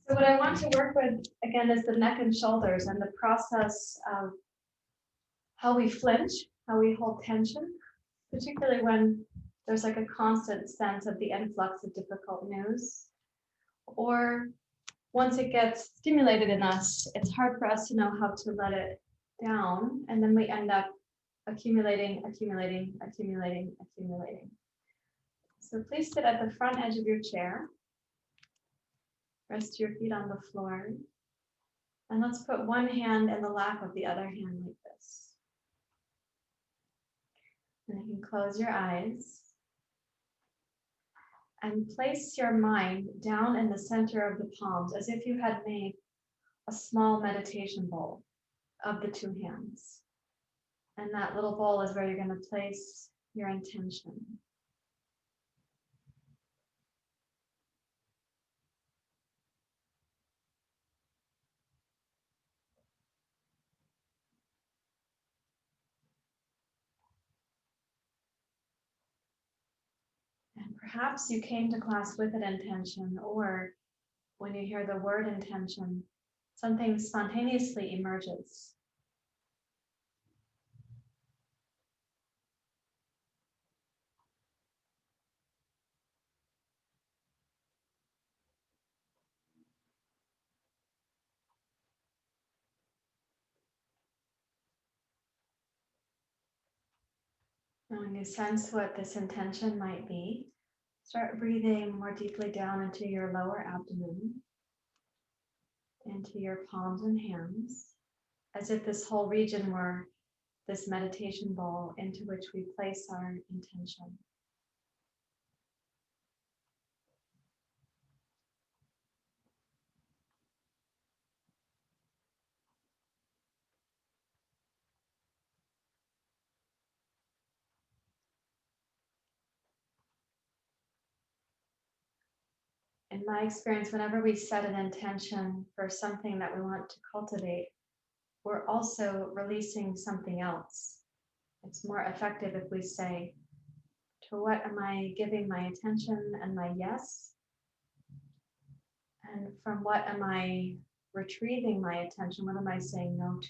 So what I want to work with, again, is the neck and shoulders and the process of how we flinch, how we hold tension, particularly when there's like a constant sense of the influx of difficult news. Or once it gets stimulated in us, it's hard for us to know how to let it down. And then we end up accumulating. So please sit at the front edge of your chair. Rest your feet on the floor. And let's put one hand in the lap of the other hand like this. And you can close your eyes and place your mind down in the center of the palms as if you had made a small meditation bowl of the two hands. And that little bowl is where you're going to place your intention. And perhaps you came to class with an intention, or when you hear the word intention, something spontaneously emerges. And when you sense what this intention might be, start breathing more deeply down into your lower abdomen, into your palms and hands, as if this whole region were this meditation bowl into which we place our intention. In my experience, whenever we set an intention for something that we want to cultivate, we're also releasing something else. It's more effective if we say, to what am I giving my attention and my yes? And from what am I retrieving my attention? What am I saying no to?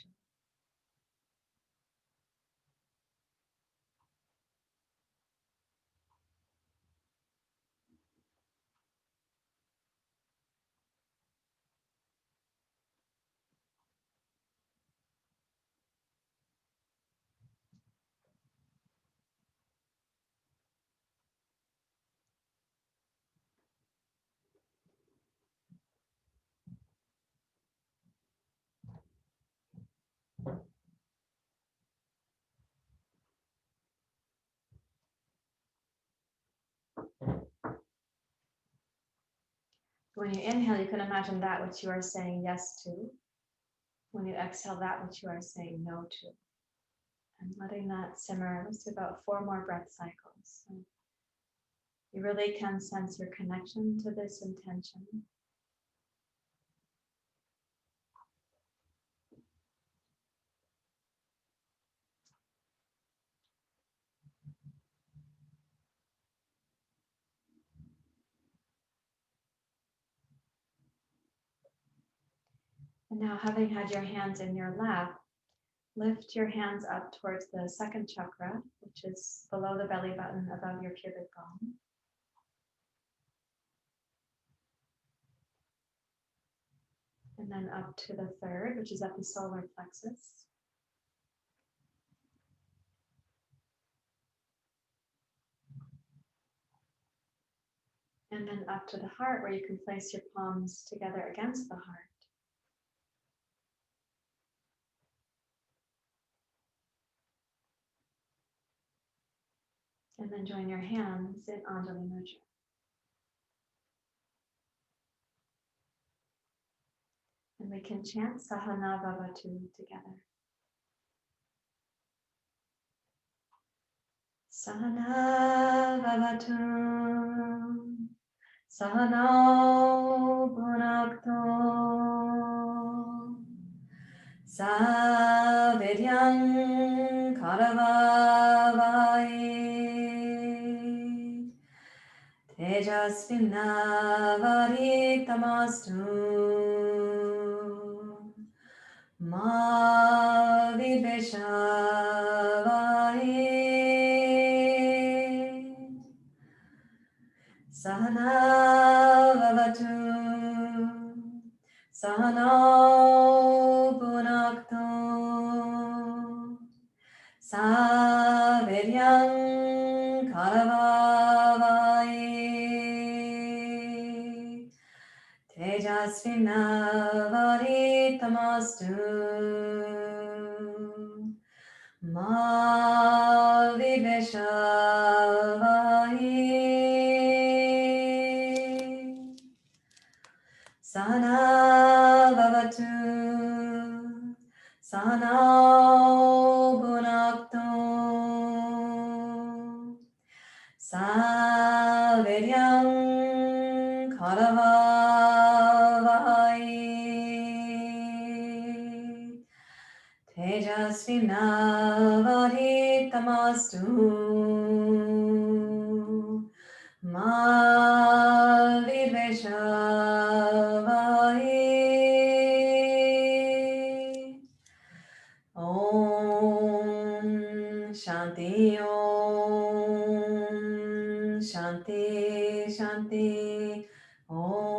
When you inhale, you can imagine that which you are saying yes to. When you exhale, that which you are saying no to. And letting that simmer. Let's do about 4 more breath cycles. So you really can sense your connection to this intention. And now, having had your hands in your lap, lift your hands up towards the second chakra, which is below the belly button above your pubic bone. And then up to the third, which is at the solar plexus. And then up to the heart, where you can place your palms together against the heart. And then join your hands in Anjali Mudra. And we can chant Sahana Bhavatu together. Sahana Bhavatu, Sahana Bhunakto, Savidyam Karavavai, Tejasvinavaditamastu Ma Vidveshavai Sahana Vavatu Sahana Punaktu Saviryam Karavavai Tejasvinavaditamastu Ma Vidveshavai Sana Vavatu Sana Bhunaktu Saviryam Karavavai Tejasvinavaditamastu Ma Vidveshavai Om Shanti Om Shanti Shanti Om.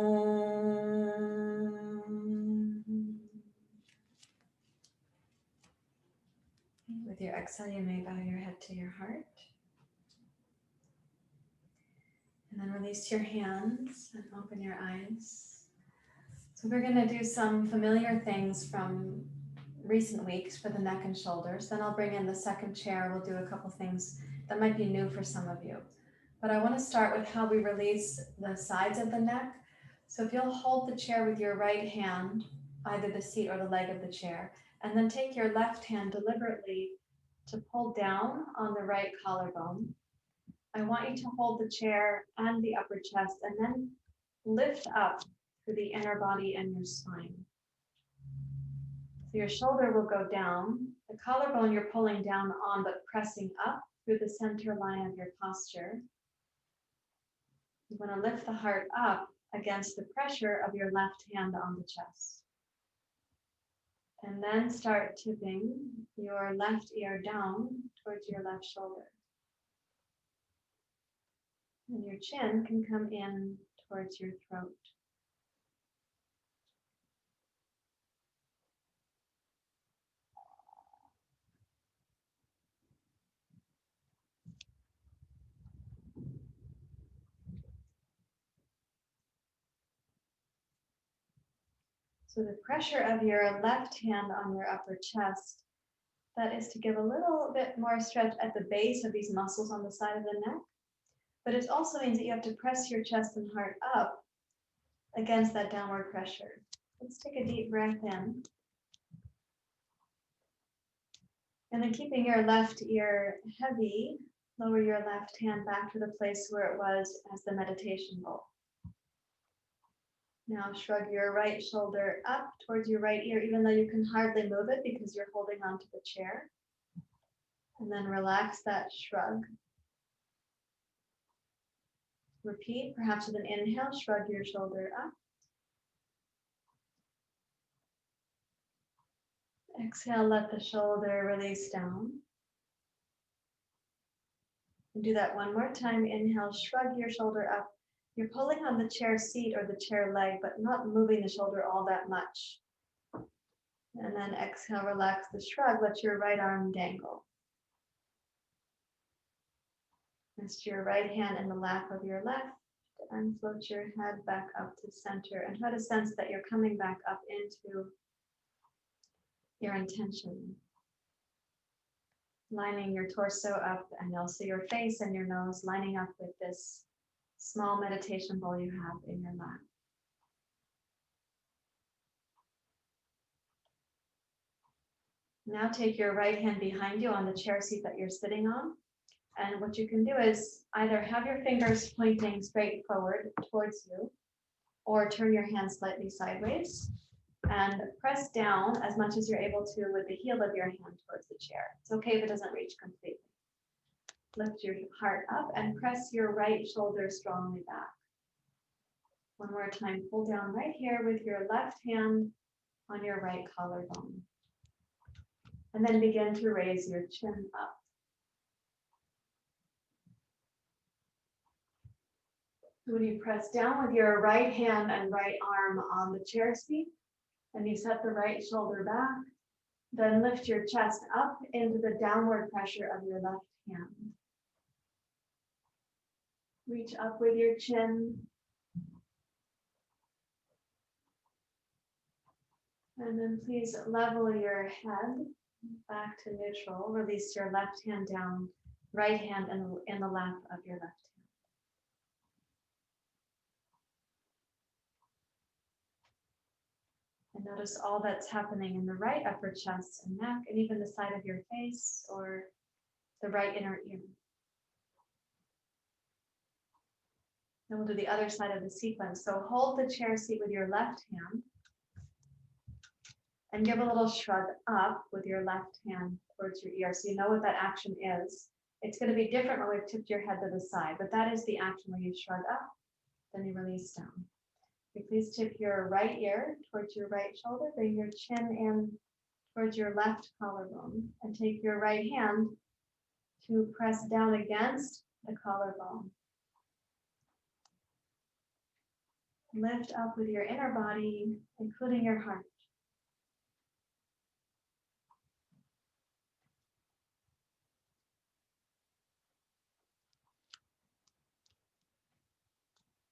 With your exhale, you may bow your head to your heart. And then release your hands and open your eyes. So we're going to do some familiar things from recent weeks for the neck and shoulders. Then I'll bring in the second chair. We'll do a couple things that might be new for some of you. But I want to start with how we release the sides of the neck. So if you'll hold the chair with your right hand, either the seat or the leg of the chair, and then take your left hand deliberately to pull down on the right collarbone. I want you to hold the chair and the upper chest and then lift up through the inner body and your spine. So your shoulder will go down. The collarbone you're pulling down on but pressing up through the center line of your posture. You want to lift the heart up against the pressure of your left hand on the chest. And then start tipping your left ear down towards your left shoulder. And your chin can come in towards your throat. So the pressure of your left hand on your upper chest, that is to give a little bit more stretch at the base of these muscles on the side of the neck. But it also means that you have to press your chest and heart up against that downward pressure. Let's take a deep breath in. And then keeping your left ear heavy, lower your left hand back to the place where it was as the meditation bowl. Now shrug your right shoulder up towards your right ear, even though you can hardly move it because you're holding onto the chair. And then relax that shrug. Repeat, perhaps with an inhale, shrug your shoulder up. Exhale, let the shoulder release down. And do that one more time. Inhale, shrug your shoulder up. You're pulling on the chair seat or the chair leg, but not moving the shoulder all that much. And then exhale, relax the shrug. Let your right arm dangle. Rest your right hand in the lap of your left and float your head back up to center. And try to sense that you're coming back up into your intention. Lining your torso up and also your face and your nose lining up with this small meditation bowl you have in your lap. Now take your right hand behind you on the chair seat that you're sitting on. And what you can do is either have your fingers pointing straight forward towards you or turn your hand slightly sideways and press down as much as you're able to with the heel of your hand towards the chair. It's okay if it doesn't reach completely. Lift your heart up and press your right shoulder strongly back. One more time, pull down right here with your left hand on your right collarbone. And then begin to raise your chin up. When you press down with your right hand and right arm on the chair seat, and you set the right shoulder back, then lift your chest up into the downward pressure of your left hand. Reach up with your chin. And then please level your head back to neutral. Release your left hand down, right hand in the lap of your left hand. And notice all that's happening in the right upper chest and neck, and even the side of your face or the right inner ear. Then we'll do the other side of the sequence. So hold the chair seat with your left hand and give a little shrug up with your left hand towards your ear. So you know what that action is. It's going to be different when we've tipped your head to the side, but that is the action where you shrug up, then you release down. Please tip your right ear towards your right shoulder, bring your chin in towards your left collarbone, and take your right hand to press down against the collarbone. Lift up with your inner body, including your heart.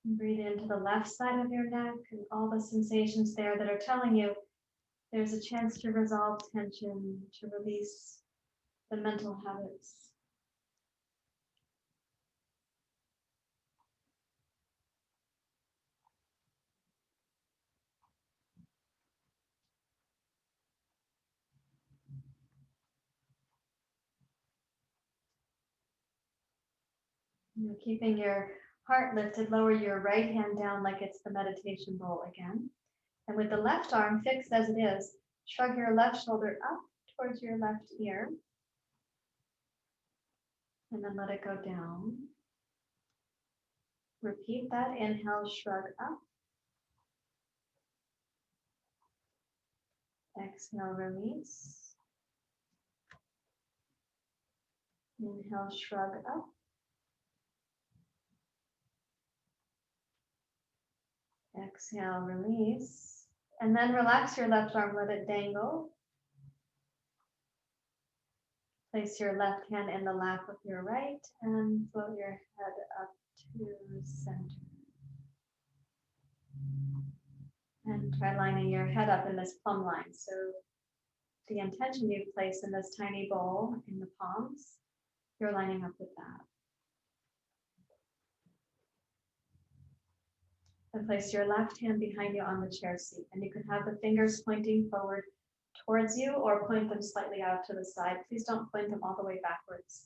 And breathe into the left side of your neck and all the sensations there that are telling you there's a chance to resolve tension, to release the mental habits. Keeping your heart lifted, lower your right hand down like it's the meditation bowl again. And with the left arm fixed as it is, shrug your left shoulder up towards your left ear. And then let it go down. Repeat that. Inhale, shrug up. Exhale, release. Inhale, shrug up. Exhale, release. And then relax your left arm, let it dangle. Place your left hand in the lap of your right and float your head up to center. And try lining your head up in this plumb line. So the intention you place in this tiny bowl in the palms, you're lining up with that. And place your left hand behind you on the chair seat. And you can have the fingers pointing forward towards you or point them slightly out to the side. Please don't point them all the way backwards.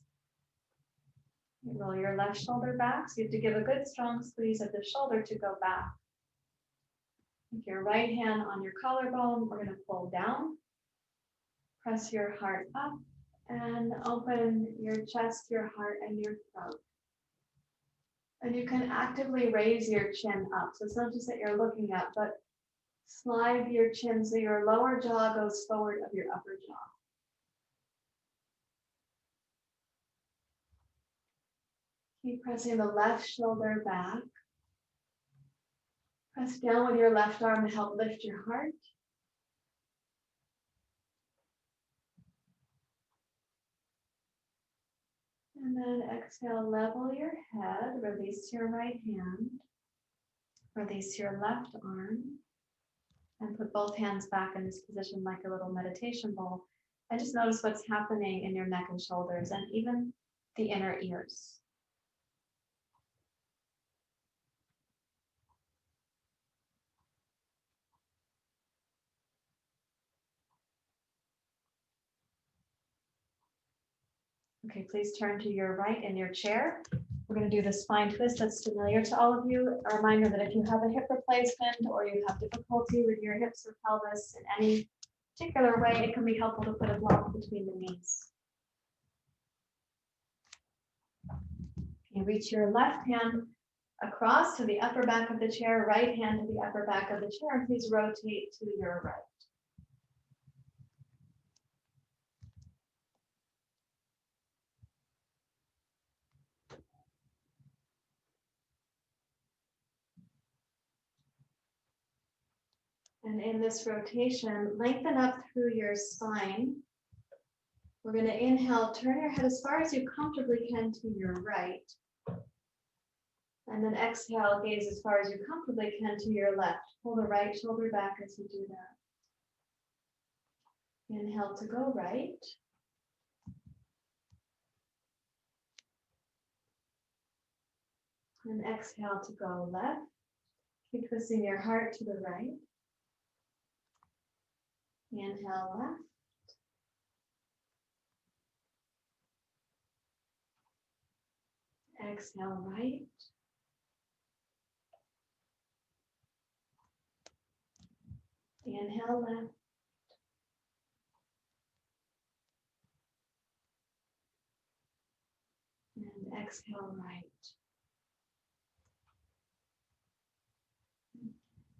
You roll your left shoulder back. So you have to give a good strong squeeze of the shoulder to go back. With your right hand on your collarbone, we're going to pull down. Press your heart up and open your chest, your heart, and your throat. And you can actively raise your chin up. So it's not just that you're looking up, but slide your chin so your lower jaw goes forward of your upper jaw. Keep pressing the left shoulder back. Press down with your left arm to help lift your heart. And then exhale, level your head, release your right hand, release your left arm, and put both hands back in this position like a little meditation bowl. And just notice what's happening in your neck and shoulders and even the inner ears. Okay, please turn to your right in your chair. We're going to do the spine twist that's familiar to all of you. A reminder that if you have a hip replacement or you have difficulty with your hips or pelvis in any particular way, it can be helpful to put a block between the knees. You reach your left hand across to the upper back of the chair, right hand to the upper back of the chair, and please rotate to your right. And in this rotation, lengthen up through your spine. We're going to inhale, turn your head as far as you comfortably can to your right. And then exhale, gaze as far as you comfortably can to your left. Pull the right shoulder back as you do that. Inhale to go right. And exhale to go left. Keep twisting your heart to the right. Inhale left. Exhale right. Inhale left. And exhale right.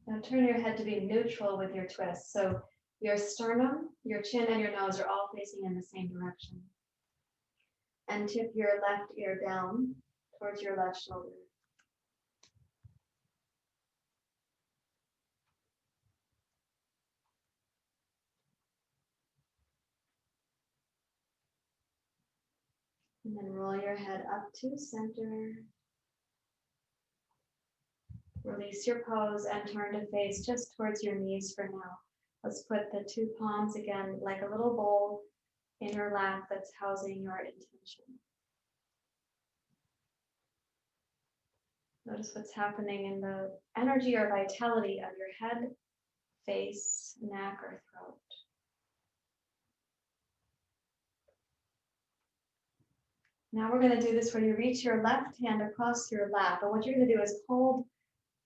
Now turn your head to be neutral with your twist. So your sternum, your chin, and your nose are all facing in the same direction. And tip your left ear down towards your left shoulder. And then roll your head up to center. Release your pose and turn to face just towards your knees for now. Let's put the two palms again like a little bowl in your lap that's housing your intention. Notice what's happening in the energy or vitality of your head, face, neck, or throat. Now we're going to do this where you reach your left hand across your lap. And what you're going to do is hold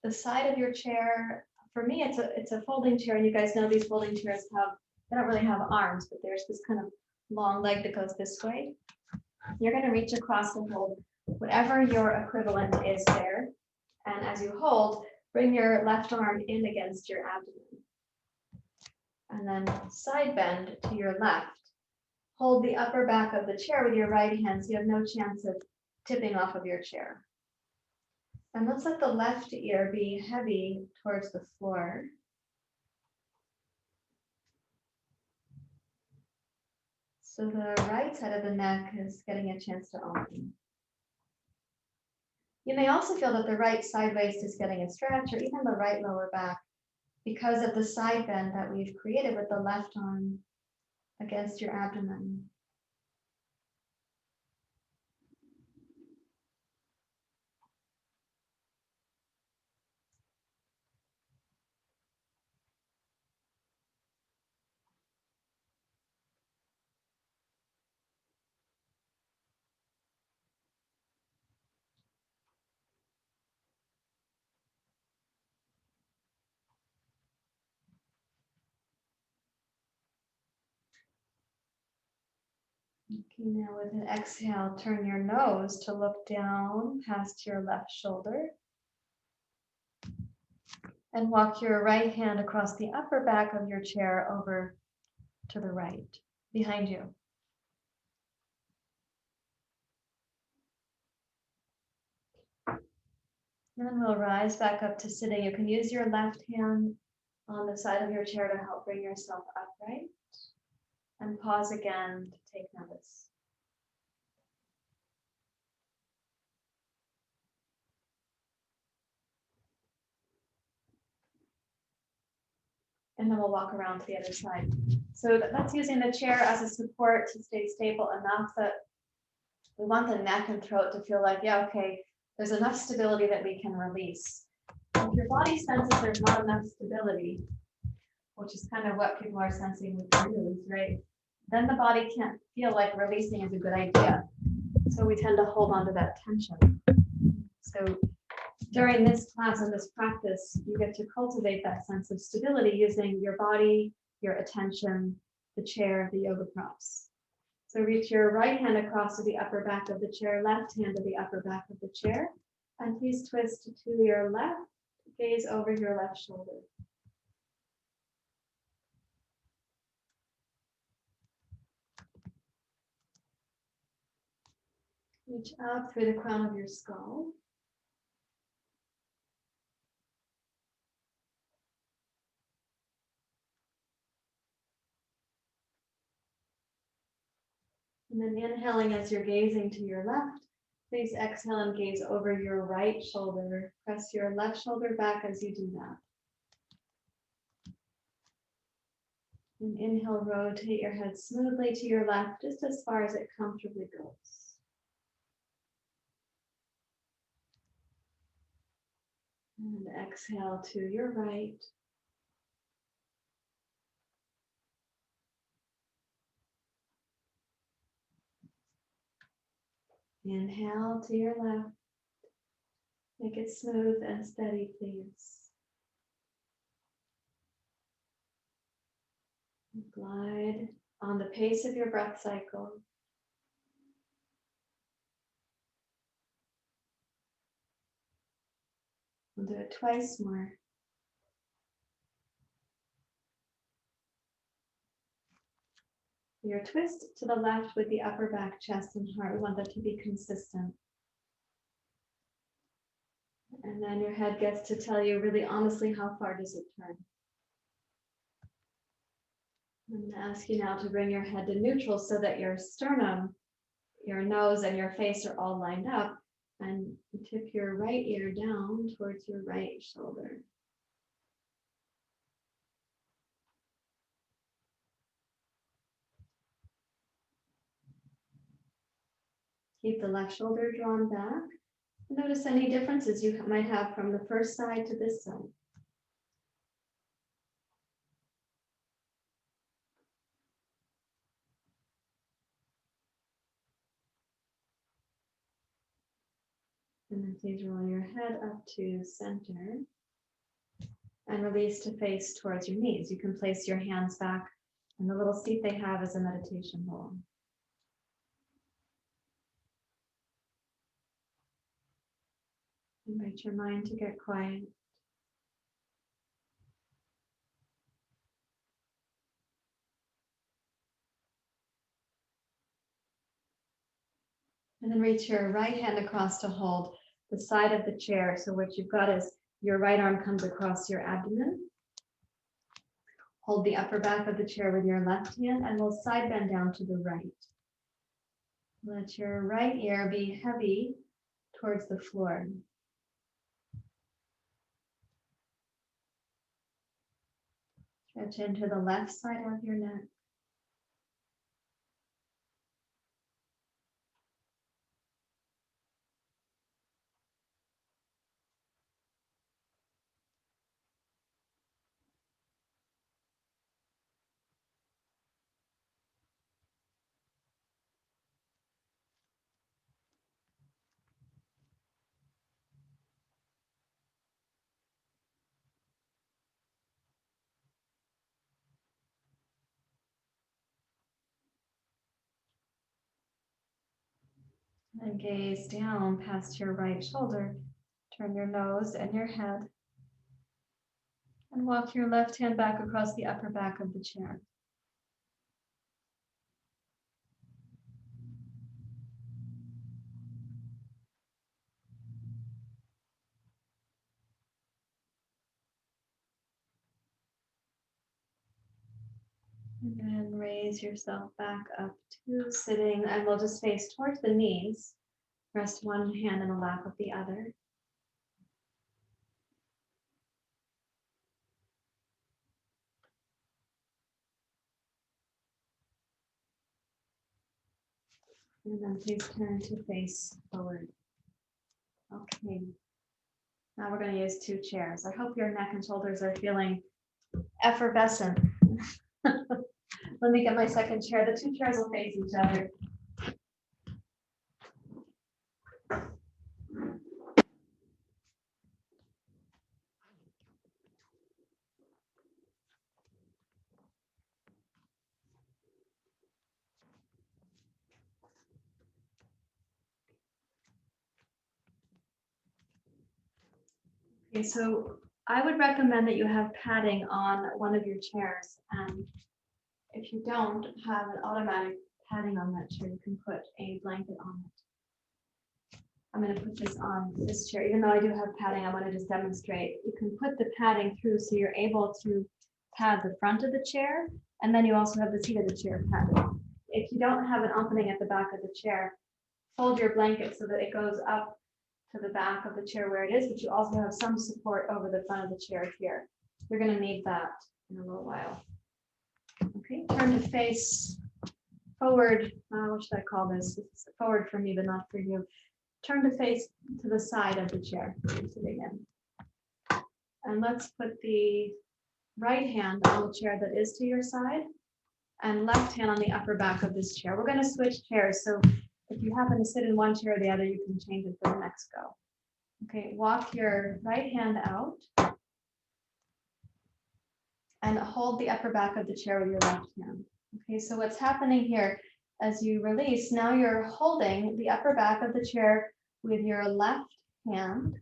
the side of your chair. For me, it's a folding chair. And you guys know these folding chairs they don't really have arms, but there's this kind of long leg that goes this way. You're going to reach across and hold whatever your equivalent is there. And as you hold, bring your left arm in against your abdomen. And then side bend to your left. Hold the upper back of the chair with your right hand so you have no chance of tipping off of your chair. And let's let the left ear be heavy towards the floor. So the right side of the neck is getting a chance to open. You may also feel that the right side waist is getting a stretch, or even the right lower back, because of the side bend that we've created with the left arm against your abdomen. Okay, now with an exhale, turn your nose to look down past your left shoulder. And walk your right hand across the upper back of your chair over to the right, behind you. And then we'll rise back up to sitting. You can use your left hand on the side of your chair to help bring yourself upright. And pause again to take notice. And then we'll walk around to the other side. So that's using the chair as a support to stay stable enough that we want the neck and throat to feel like, yeah, okay, there's enough stability that we can release. If your body senses there's not enough stability, which is kind of what people are sensing with the news, right? Then the body can't feel like releasing is a good idea. So we tend to hold on to that tension. So during this class and this practice, you get to cultivate that sense of stability using your body, your attention, the chair, the yoga props. So reach your right hand across to the upper back of the chair, left hand to the upper back of the chair, and please twist to your left, gaze over your left shoulder. Reach up through the crown of your skull. And then inhaling as you're gazing to your left, please exhale and gaze over your right shoulder. Press your left shoulder back as you do that. And inhale, rotate your head smoothly to your left, just as far as it comfortably goes. And exhale to your right. Inhale to your left. Make it smooth and steady, please. Glide on the pace of your breath cycle. We'll do it twice more. Your twist to the left with the upper back, chest, and heart. We want that to be consistent. And then your head gets to tell you really honestly how far does it turn. I'm going to ask you now to bring your head to neutral so that your sternum, your nose, and your face are all lined up. And tip your right ear down towards your right shoulder. Keep the left shoulder drawn back. Notice any differences you might have from the first side to this side. And then please roll your head up to center and release to face towards your knees. You can place your hands back in the little seat they have as a meditation bowl. Invite your mind to get quiet. And then reach your right hand across to hold the side of the chair. So what you've got is your right arm comes across your abdomen. Hold the upper back of the chair with your left hand and we'll side bend down to the right. Let your right ear be heavy towards the floor. Stretch into the left side of your neck. And gaze down past your right shoulder. Turn your nose and your head. And walk your left hand back across the upper back of the chair. And then raise yourself back up to sitting, and we'll just face towards the knees. Rest one hand in the lap of the other. And then please turn to face forward. Okay. Now we're going to use two chairs. I hope your neck and shoulders are feeling effervescent. Let me get my second chair. The two chairs will face each other. Okay, so I would recommend that you have padding on one of your chairs. And if you don't have an automatic padding on that chair, you can put a blanket on it. I'm going to put this on this chair, even though I do have padding. I want to just demonstrate. You can put the padding through so you're able to pad the front of the chair, and then you also have the seat of the chair padded. If you don't have an opening at the back of the chair, fold your blanket so that it goes up to the back of the chair where it is, but you also have some support over the front of the chair here. You're going to need that in a little while. Okay, turn to face forward. What should I call this? It's forward for me, but not for you. Turn to face to the side of the chair you're sitting in. And let's put the right hand on the chair that is to your side and left hand on the upper back of this chair. We're going to switch chairs. So if you happen to sit in one chair or the other, you can change it for the next go. Okay, walk your right hand out and hold the upper back of the chair with your left hand. Okay, so what's happening here as you release, now you're holding the upper back of the chair with your left hand,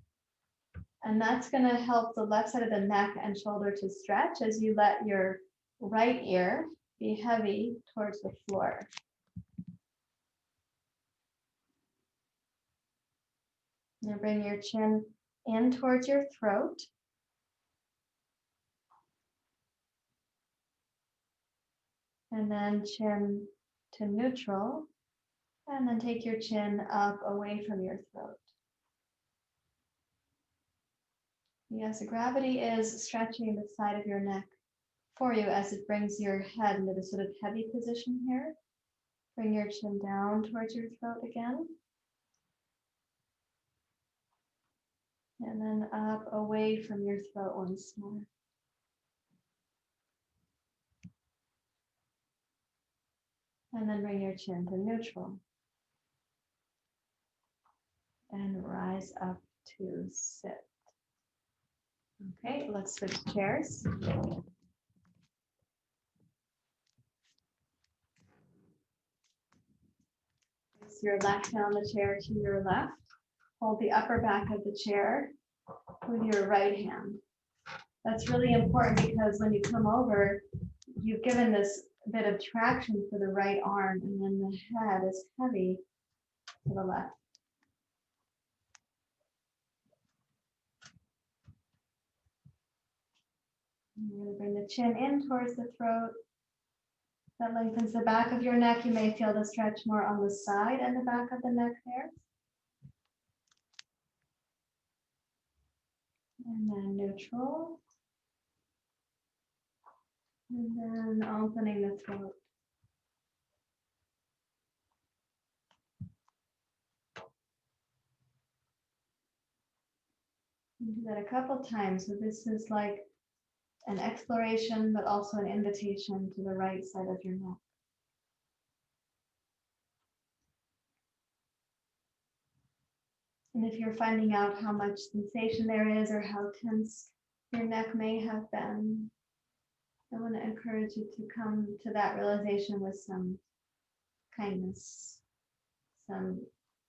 and that's going to help the left side of the neck and shoulder to stretch as you let your right ear be heavy towards the floor. Now bring your chin in towards your throat. And then chin to neutral. And then take your chin up away from your throat. Yes, gravity is stretching the side of your neck for you as it brings your head into the sort of heavy position here. Bring your chin down towards your throat again. And then up away from your throat once more. And then bring your chin to neutral. And rise up to sit. Okay, let's switch chairs. Place your left hand on the chair to your left. Hold the upper back of the chair with your right hand. That's really important because when you come over, you've given this bit of traction for the right arm, and then the head is heavy to the left. And you're going to bring the chin in towards the throat. That lengthens the back of your neck. You may feel the stretch more on the side and the back of the neck there. And then neutral. And then opening the throat. You do that a couple times. So this is like an exploration, but also an invitation to the right side of your neck. And if you're finding out how much sensation there is or how tense your neck may have been, I want to encourage you to come to that realization with some kindness, some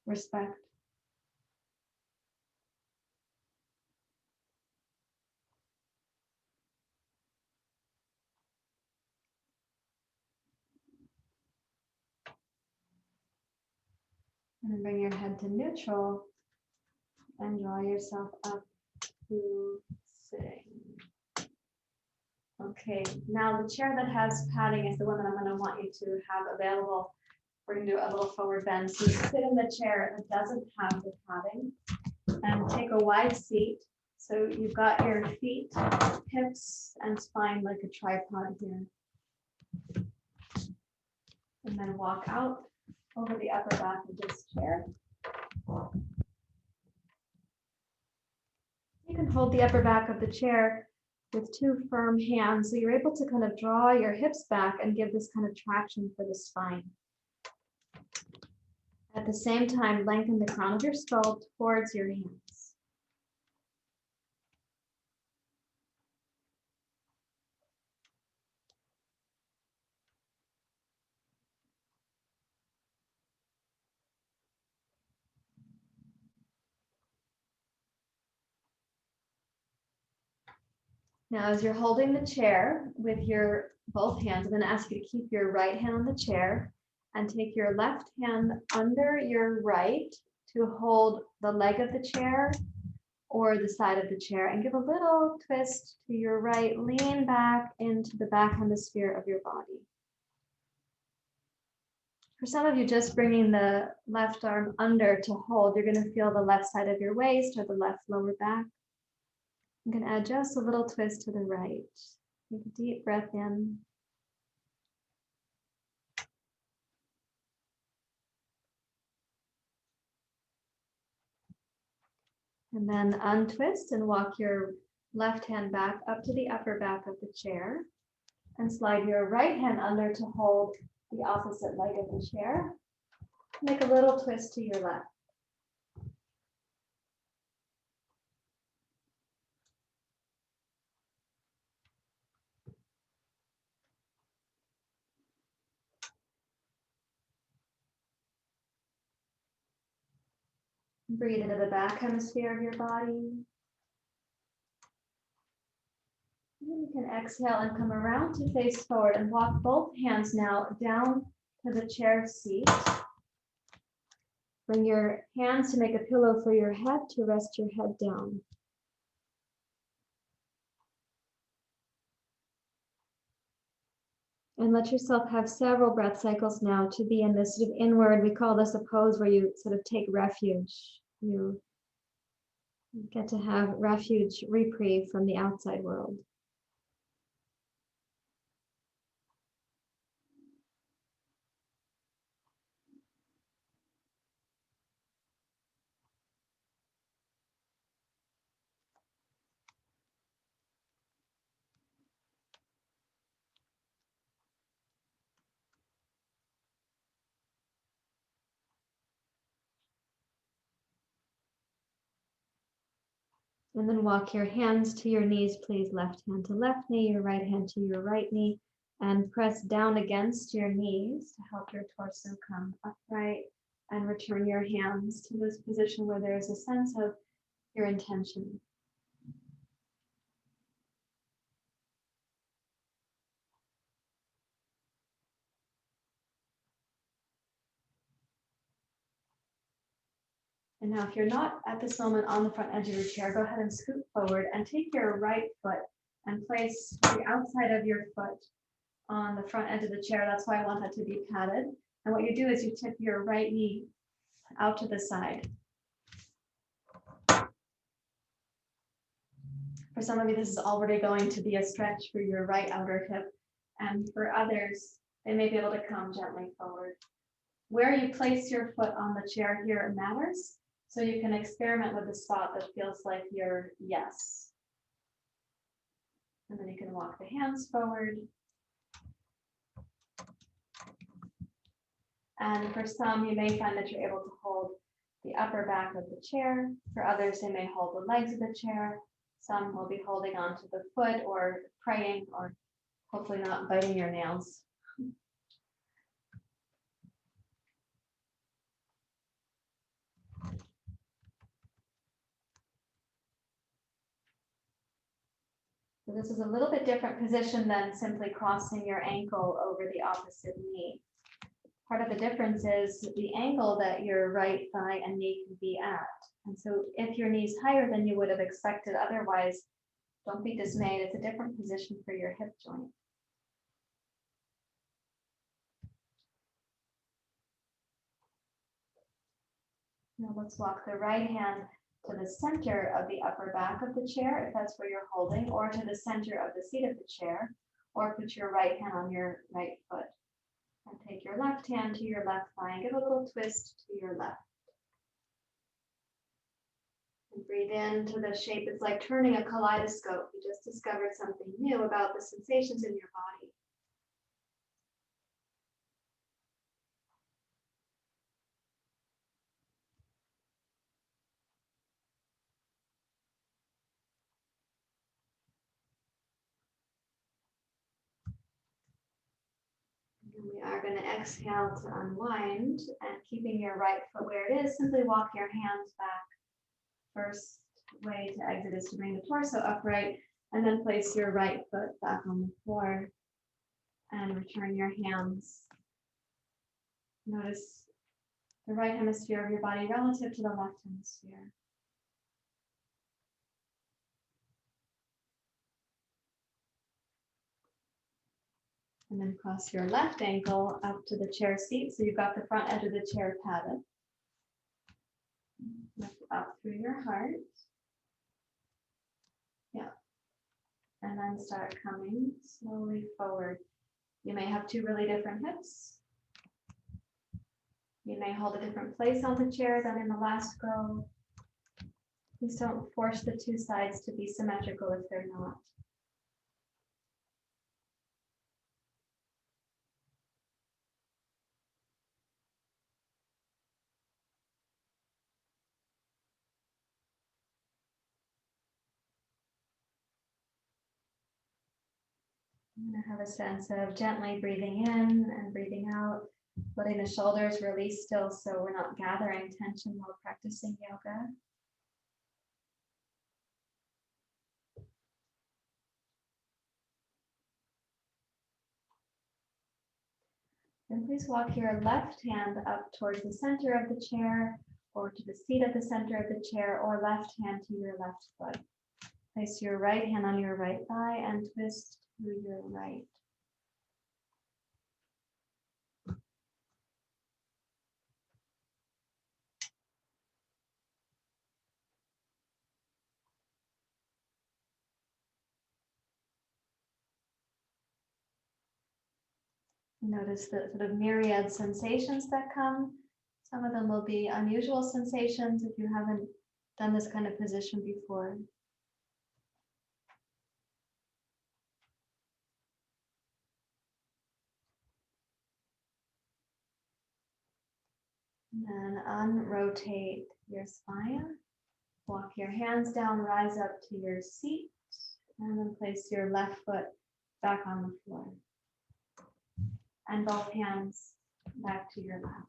respect. And then bring your head to neutral and draw yourself up to sitting. Okay, now the chair that has padding is the one that I'm going to want you to have available. We're going to do a little forward bend. So sit in the chair that doesn't have the padding and take a wide seat. So you've got your feet, hips, and spine like a tripod here. And then walk out over the upper back of this chair. You can hold the upper back of the chair with two firm hands, so you're able to kind of draw your hips back and give this kind of traction for the spine. At the same time, lengthen the crown of your skull towards your hands. Now, as you're holding the chair with your both hands, I'm going to ask you to keep your right hand on the chair and take your left hand under your right to hold the leg of the chair or the side of the chair, and give a little twist to your right. Lean back into the back hemisphere of your body. For some of you, just bringing the left arm under to hold, you're going to feel the left side of your waist or the left lower back. I'm going to add just a little twist to the right. Take a deep breath in. And then untwist and walk your left hand back up to the upper back of the chair. And slide your right hand under to hold the opposite leg of the chair. Make a little twist to your left. Breathe into the back hemisphere of your body. And then you can exhale and come around to face forward and walk both hands now down to the chair seat. Bring your hands to make a pillow for your head to rest your head down. And let yourself have several breath cycles now to be in this sort of inward, we call this a pose where you sort of take refuge. You get to have refuge, reprieve from the outside world. And then walk your hands to your knees, please. Left hand to left knee, your right hand to your right knee, and press down against your knees to help your torso come upright, and return your hands to this position where there's a sense of your intention. And now if you're not at this moment on the front edge of your chair, go ahead and scoot forward and take your right foot and place the outside of your foot on the front edge of the chair. That's why I want that to be padded. And what you do is you tip your right knee out to the side. For some of you, this is already going to be a stretch for your right outer hip. And for others, they may be able to come gently forward. Where you place your foot on the chair here matters. So you can experiment with a spot that feels like your yes. And then you can walk the hands forward. And for some, you may find that you're able to hold the upper back of the chair. For others, they may hold the legs of the chair. Some will be holding onto the foot or praying or hopefully not biting your nails. So this is a little bit different position than simply crossing your ankle over the opposite knee. Part of the difference is the angle that your right thigh and knee can be at. And so if your knee's higher than you would have expected otherwise, don't be dismayed. It's a different position for your hip joint. Now let's walk the right hand to the center of the upper back of the chair, if that's where you're holding, or to the center of the seat of the chair, or put your right hand on your right foot. And take your left hand to your left thigh and give a little twist to your left. And breathe into the shape. It's like turning a kaleidoscope. You just discovered something new about the sensations in your body. And we are going to exhale to unwind, and keeping your right foot where it is, simply walk your hands back. First way to exit is to bring the torso upright, And then place your right foot back on the floor and return your hands. Notice the right hemisphere of your body relative to the left hemisphere. And then cross your left ankle up to the chair seat. So you've got the front edge of the chair padded. Lift up through your heart. Yeah. And then start coming slowly forward. You may have two really different hips. You may hold a different place on the chair than in the last go. Please don't force the two sides to be symmetrical if they're not. I'm going to have a sense of gently breathing in and breathing out, letting the shoulders release still so we're not gathering tension while practicing yoga. And please walk your left hand up towards the center of the chair or to the seat at the center of the chair, or left hand to your left foot. Place your right hand on your right thigh and twist through your right. Notice the sort of myriad sensations that come. Some of them will be unusual sensations if you haven't done this kind of position before. And then unrotate your spine. Walk your hands down, rise up to your seat, and then place your left foot back on the floor. And both hands back to your lap.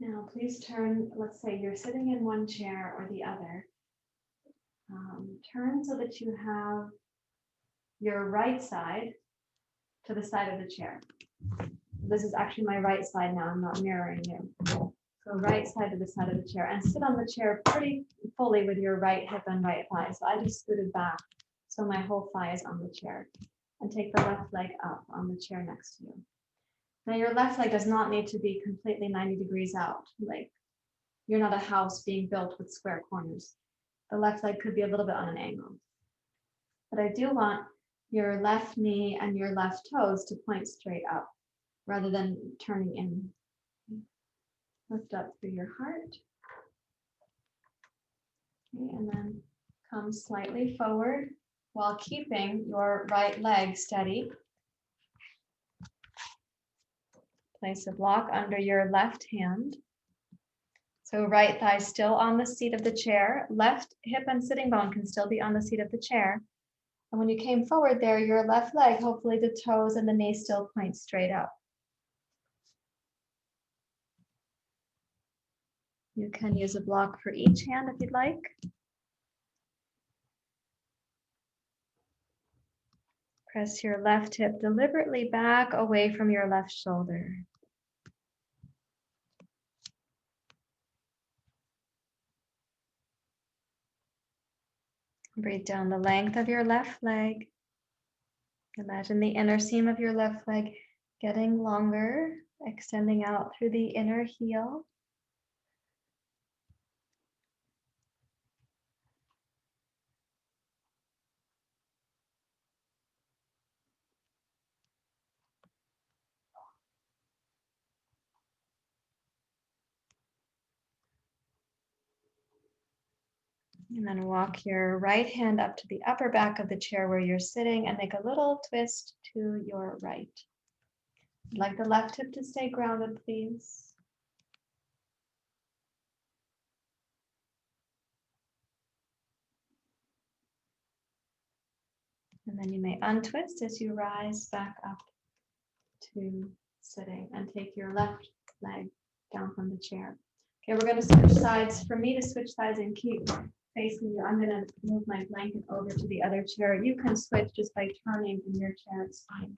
Now, please turn, let's say you're sitting in one chair or the other. Turn so that you have your right side to the side of the chair. This is actually my right side now, I'm not mirroring you. So right side to the side of the chair, and sit on the chair pretty fully with your right hip and right thigh. So I just scooted back so my whole thigh is on the chair. And take the left leg up on the chair next to you. Now your left leg does not need to be completely 90 degrees out. Like you're not a house being built with square corners. The left leg could be a little bit on an angle. But I do want your left knee and your left toes to point straight up rather than turning in. Lift up through your heart. Okay, and then come slightly forward while keeping your right leg steady. Place a block under your left hand. So right thigh still on the seat of the chair. Left hip and sitting bone can still be on the seat of the chair. And when you came forward there, your left leg, hopefully the toes and the knee still point straight up. You can use a block for each hand if you'd like. Press your left hip deliberately back away from your left shoulder. Breathe down the length of your left leg. Imagine the inner seam of your left leg getting longer, extending out through the inner heel. And then walk your right hand up to the upper back of the chair where you're sitting and make a little twist to your right. I'd like the left hip to stay grounded, please. And then you may untwist as you rise back up to sitting and take your left leg down from the chair. Okay, we're going to switch sides. For me to switch sides and keep facing you, I'm going to move my blanket over to the other chair. You can switch just by turning in your chair, it's fine.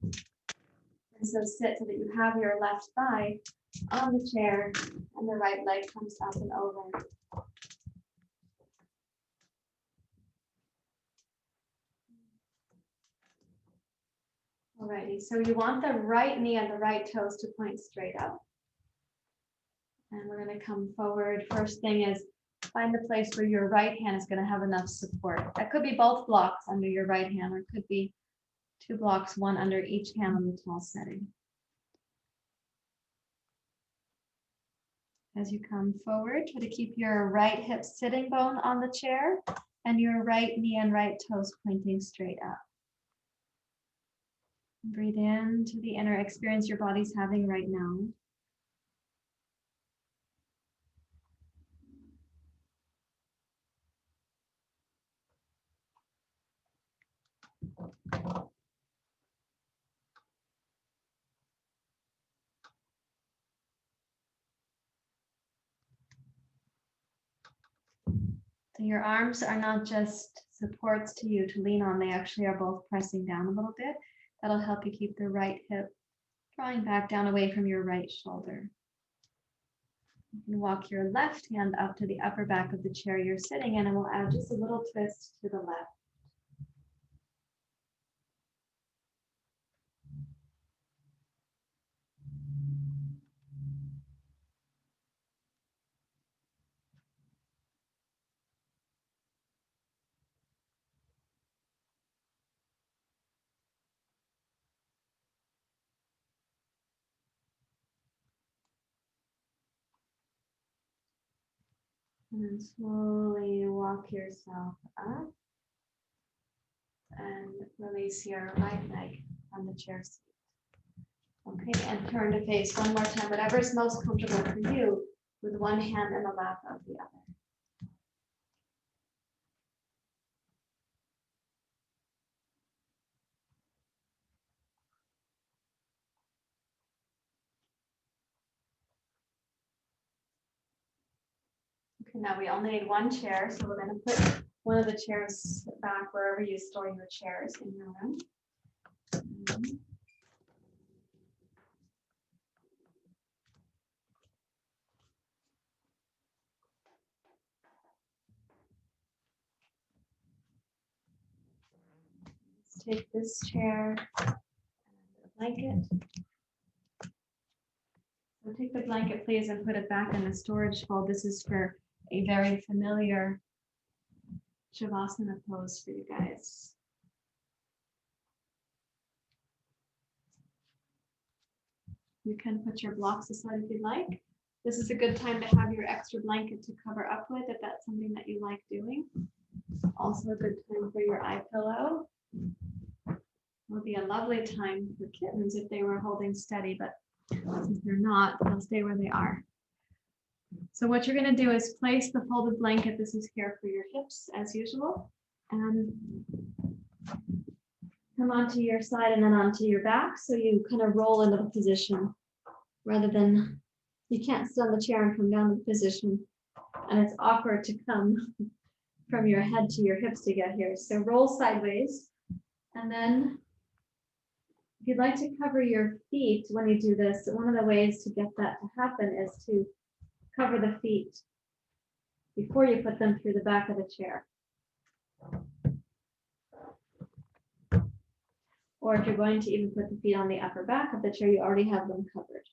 And so sit so that you have your left thigh on the chair and the right leg comes up and over. Alrighty, so you want the right knee and the right toes to point straight up. And we're going to come forward. First thing is find the place where your right hand is going to have enough support. That could be both blocks under your right hand, or it could be 2 blocks, one under each hand on the tall setting. As you come forward, try to keep your right hip sitting bone on the chair and your right knee and right toes pointing straight up. Breathe into the inner experience your body's having right now. So your arms are not just supports to you to lean on, they actually are both pressing down a little bit. That'll help you keep the right hip drawing back down away from your right shoulder. You can walk your left hand up to the upper back of the chair you're sitting in, and we'll add just a little twist to the left. And then slowly walk yourself up and release your right leg from the chair seat. Okay, and turn to face one more time, whatever is most comfortable for you, with one hand in the lap of the other. Okay, now we only need one chair, so we're going to put one of the chairs back wherever you store your chairs in your room. Let's take this chair and a blanket. So take the blanket, please, and put it back in the storage fold. This is for a very familiar Shavasana pose for you guys. You can put your blocks aside if you'd like. This is a good time to have your extra blanket to cover up with if that's something that you like doing. Also a good time for your eye pillow. Will be a lovely time for kittens if they were holding steady, but since they're not, they'll stay where they are. So what you're going to do is place the folded blanket, this is here for your hips as usual, and come onto your side and then onto your back. So you kind of roll into the position rather than, you can't sit on the chair and come down to the position. And it's awkward to come from your head to your hips to get here. So roll sideways. And then if you'd like to cover your feet when you do this, one of the ways to get that to happen is to cover the feet before you put them through the back of the chair. Or if you're going to even put the feet on the upper back of the chair, you already have them covered.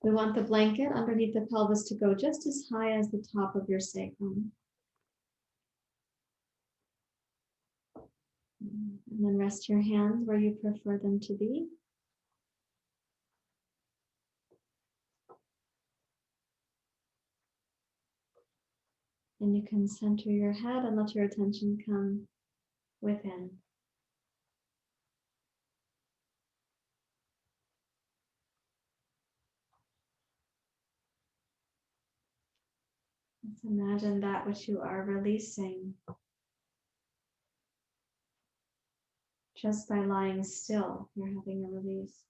We want the blanket underneath the pelvis to go just as high as the top of your sacrum. And then rest your hands where you prefer them to be. And you can center your head and let your attention come within. Let's imagine that which you are releasing just by lying still. You're having a release.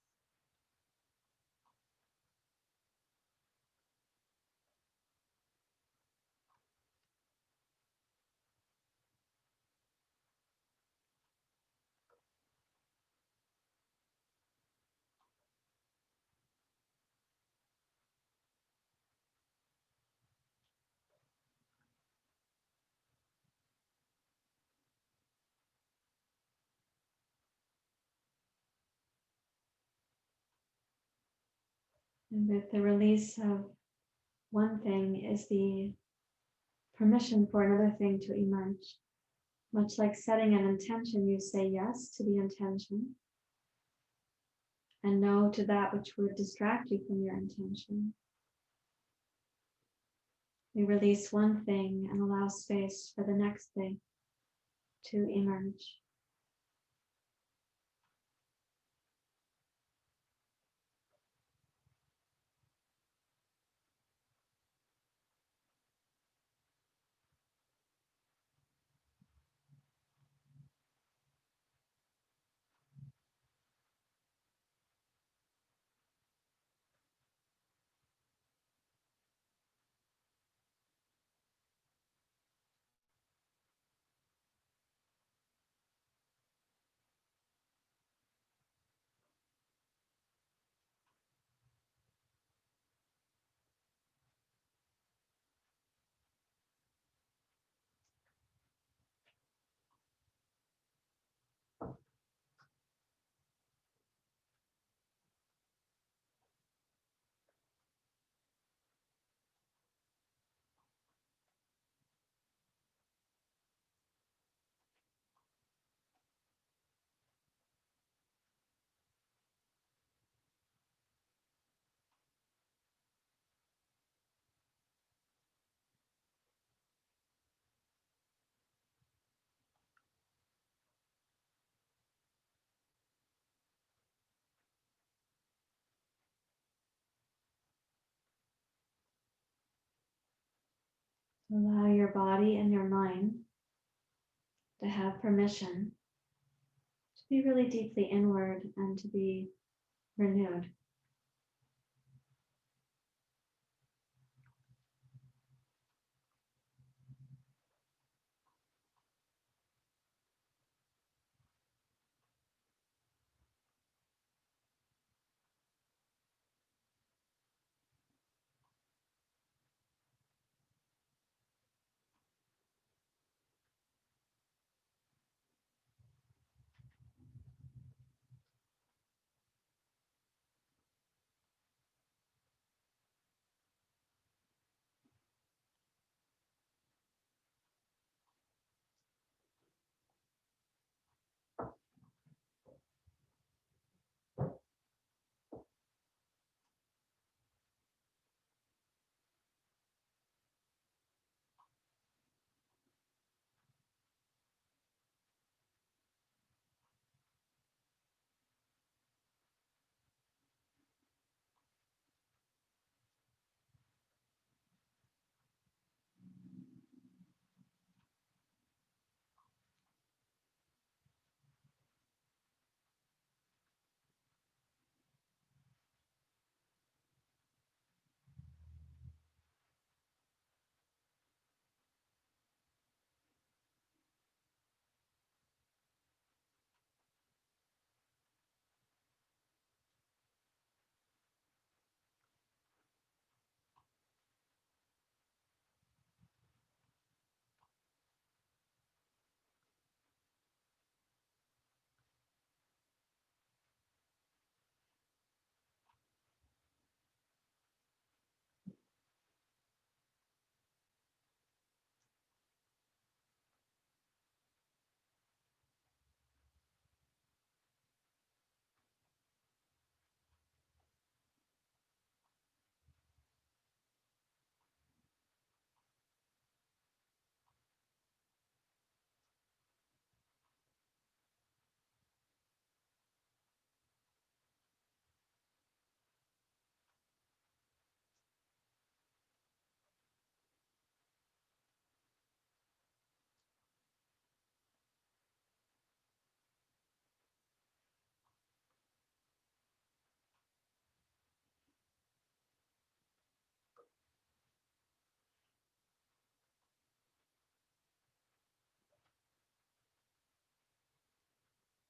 And with the release of one thing is the permission for another thing to emerge. Much like setting an intention, you say yes to the intention and no to that which would distract you from your intention. We release one thing and allow space for the next thing to emerge. Allow your body and your mind to have permission to be really deeply inward and to be renewed.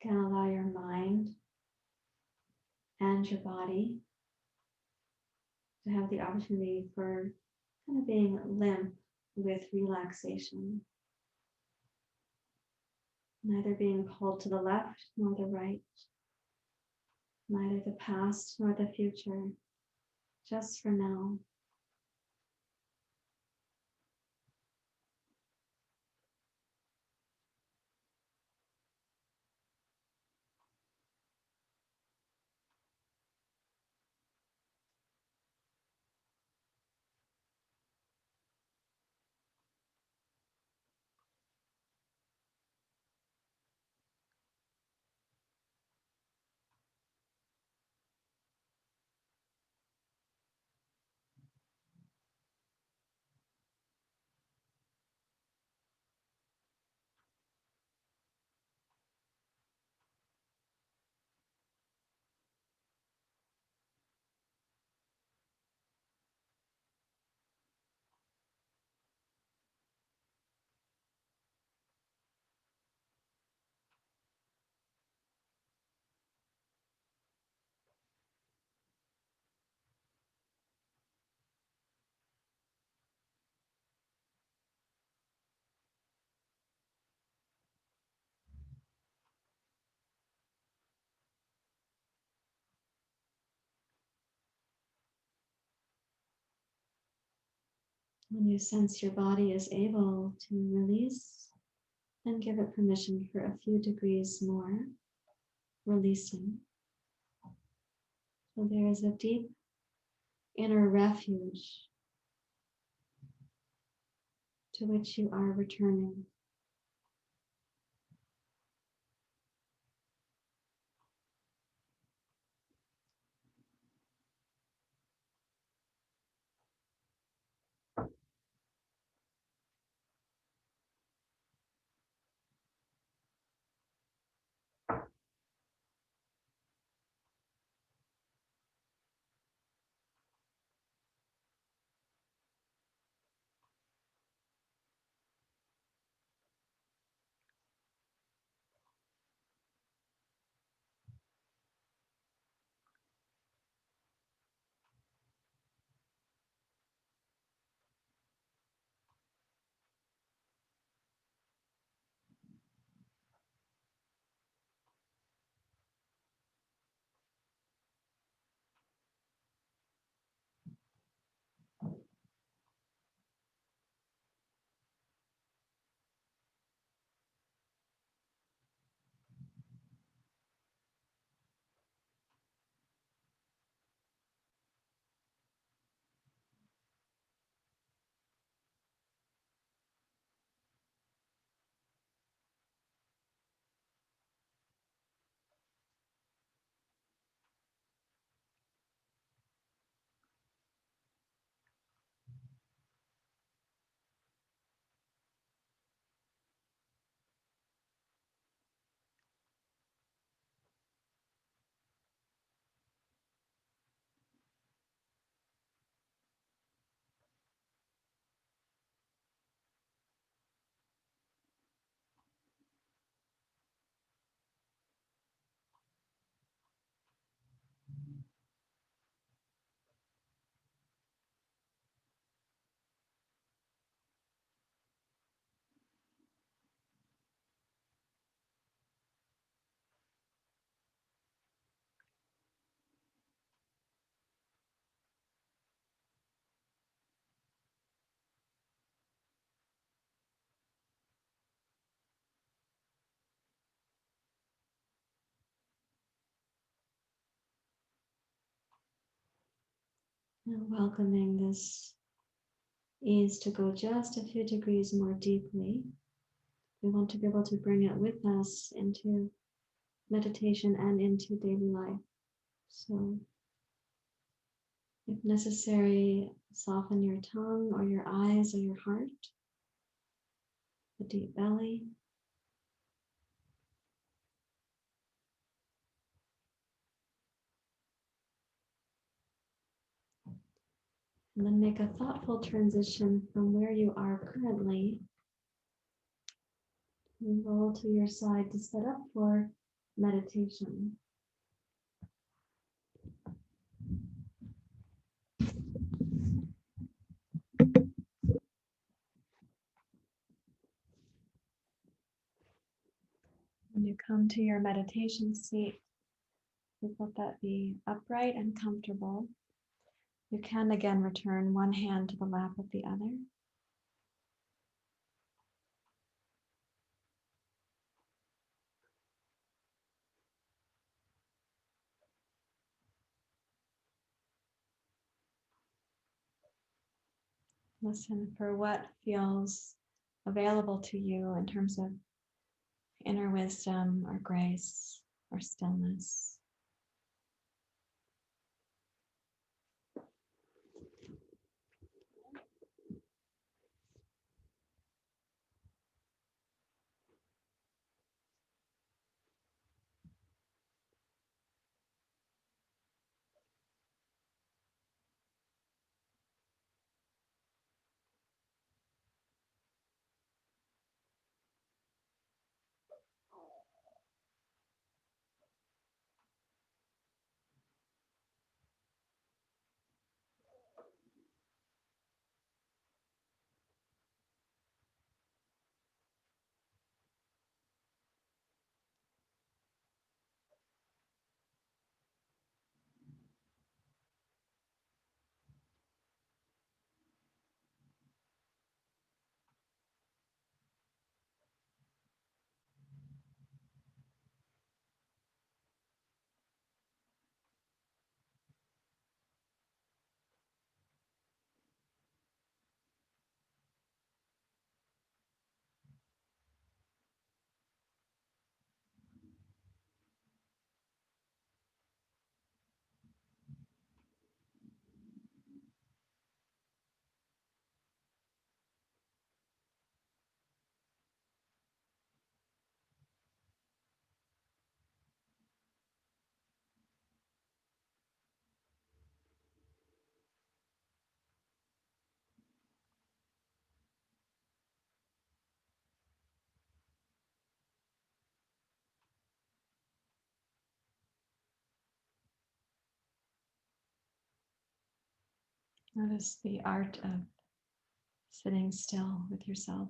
can allow your mind and your body to have the opportunity for kind of being limp with relaxation, neither being pulled to the left nor the right, neither the past nor the future, just for now. When you sense your body is able to release, then give it permission for a few degrees more, releasing. So there is a deep inner refuge to which you are returning. And welcoming this ease to go just a few degrees more deeply. We want to be able to bring it with us into meditation and into daily life. So, if necessary, soften your tongue or your eyes or your heart, the deep belly. And then make a thoughtful transition from where you are currently. And roll to your side to set up for meditation. When you come to your meditation seat, please let that be upright and comfortable. You can again return one hand to the lap of the other. Listen for what feels available to you in terms of inner wisdom or grace or stillness. Notice the art of sitting still with yourself.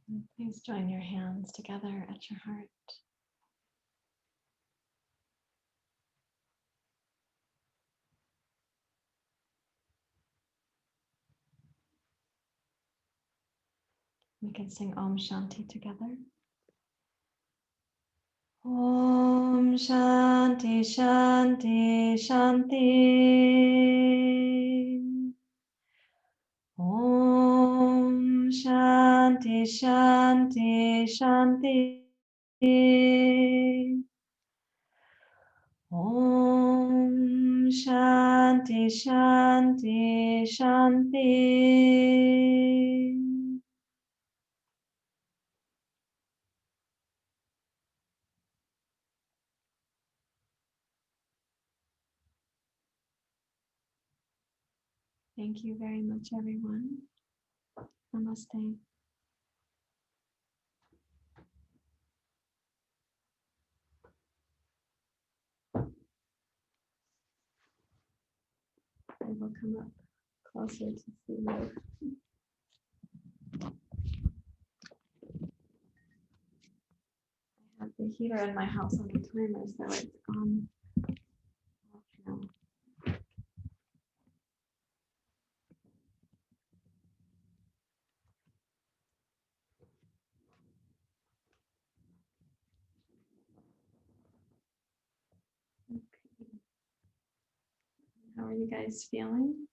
And please join your hands together at your heart. We can sing Om Shanti together. Om Shanti Shanti Shanti. Om Shanti Shanti Shanti. Om Shanti Shanti Shanti. Thank you very much, everyone. Namaste. I will come up closer to see you. I have the heater in my house on the timer, so it's on off now. Okay. How are you guys feeling?